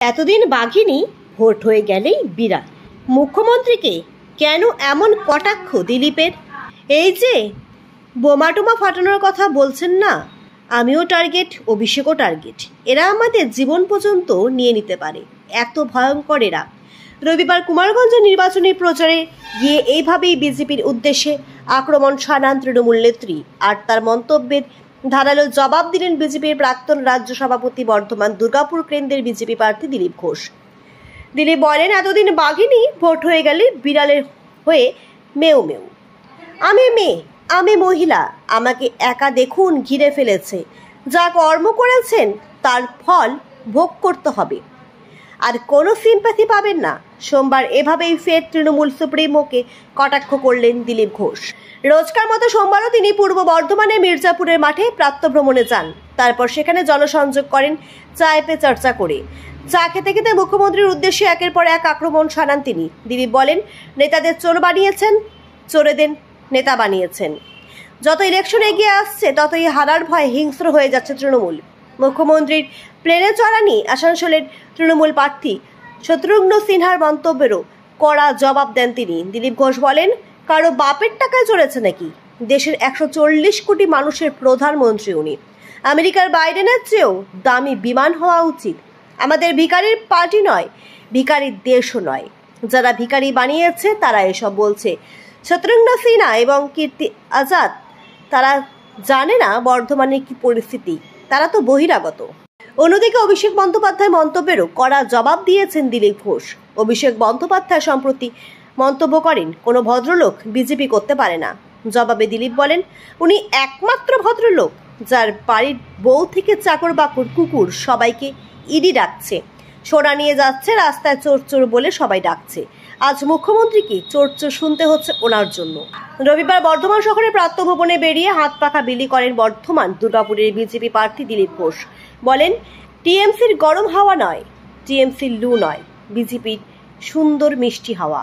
এতদিন বাঘিনী, ভোট হয়ে গেলেই বিড়াল। মুখ্যমন্ত্রীকে কেন এমন কটাক্ষ দিলীপের? এই যে বোমা টোমা ফাটানোর কথা বলছেন না, আমিও টার্গেট, অভিষেকও টার্গেট। এরা আমাদের জীবন পর্যন্ত নিয়ে নিতে পারে, এত ভয়ঙ্কর এরা। রবিবার কুমারগঞ্জ নির্বাচনী প্রচারে গিয়ে এইভাবেই বিজেপির উদ্দেশ্যে আক্রমণ শানান তৃণমূল নেত্রী, আর তার মন্তব্যের ধারালো জবাব দিলেন বিজেপির প্রাক্তন রাজ্য সভাপতি, বর্ধমান দুর্গাপুর কেন্দ্রের বিজেপি প্রার্থী দিলীপ ঘোষ। দিলীপ বলেন, এতদিন বাঘিনী, ভোট হয়ে গেলে বিড়ালের হয়ে মেউ মেউ। আমি মেয়ে, আমি মহিলা, আমাকে একা দেখুন ঘিরে ফেলেছে। যা কর্ম করেছেন তার ফল ভোগ করতে হবে, আর কোনো সিম্প্যাথি পাবেন না। সোমবার এভাবেই ফের তৃণমূল সুপ্রিমোকে কটাক্ষ করলেন দিলীপ ঘোষ। রোজকার মতো সোমবারও তিনি পূর্ব বর্ধমানের মির্জাপুরের মাঠে প্রাতঃভ্রমণে যান। তারপর সেখানে জনসংযোগ করেন, চায়ে পে চর্চা করে। চা খেতে খেতে মুখ্যমন্ত্রীর উদ্দেশ্যে একের পর এক আক্রমণ শানান তিনি। দিলীপ বলেন, নেতাদের চোর বানিয়েছেন, চোরেদের নেতা বানিয়েছেন। যত ইলেকশন এগিয়ে আসছে ততই হারার ভয়ে হিংস্র হয়ে যাচ্ছে তৃণমূল। মুখ্যমন্ত্রীর প্লেনে চড়া নিয়ে আসানসোলের তৃণমূল প্রার্থী শত্রুঘ্ন সিনহার মন্তব্যেরও কড়া জবাব দেন তিনি। দিলীপ ঘোষ বলেন, কারো বাপের টাকায় চড়েছে নাকি? দেশের 140 কোটি মানুষের প্রধানমন্ত্রী উনি। আমেরিকার বাইডেনের চেয়েও দামি বিমান হওয়া উচিত। আমাদের ভিখারির পার্টি নয়, ভিখারির দেশও নয়। যারা ভিখারি বানিয়েছে তারা এসব বলছে। শত্রুঘ্ন সিনহা এবং কীর্তি আজাদ, তারা জানে না বর্ধমানের কি পরিস্থিতি, তারা তো বহিরাগত। অন্যদিকে অভিষেক বন্দ্যোপাধ্যায় মন্তব্যেরও কড়া জবাব দিয়েছেন দিলীপ ঘোষ। অভিষেক বন্দ্যোপাধ্যায় সম্প্রতি মন্তব্য করেন, কোনো ভদ্রলোক বিজেপি করতে পারে না। জবাবে দিলীপ বলেন, উনি একমাত্র ভদ্রলোক যার বাড়ির বউ থেকে চাকর বাকর কুকুর সবাইকে ইডি ডাকছে, সোনা নিয়ে যাচ্ছে, রাস্তায় চোর চোর বলে সবাই ডাকছে। আজ মুখ্যমন্ত্রীকে চোর চোর শুনতে হচ্ছে ওনার জন্য। রবিবার বর্ধমান শহরে প্রাতঃভ্রমণে বেরিয়ে হাত পাখা বিলি করেন বর্ধমান দুর্গাপুরের বিজেপি প্রার্থী দিলীপ ঘোষ। বলেন, টিএমসির গরম হাওয়া নয়, টিএমসির লু নয়, বিজেপির সুন্দর মিষ্টি হাওয়া।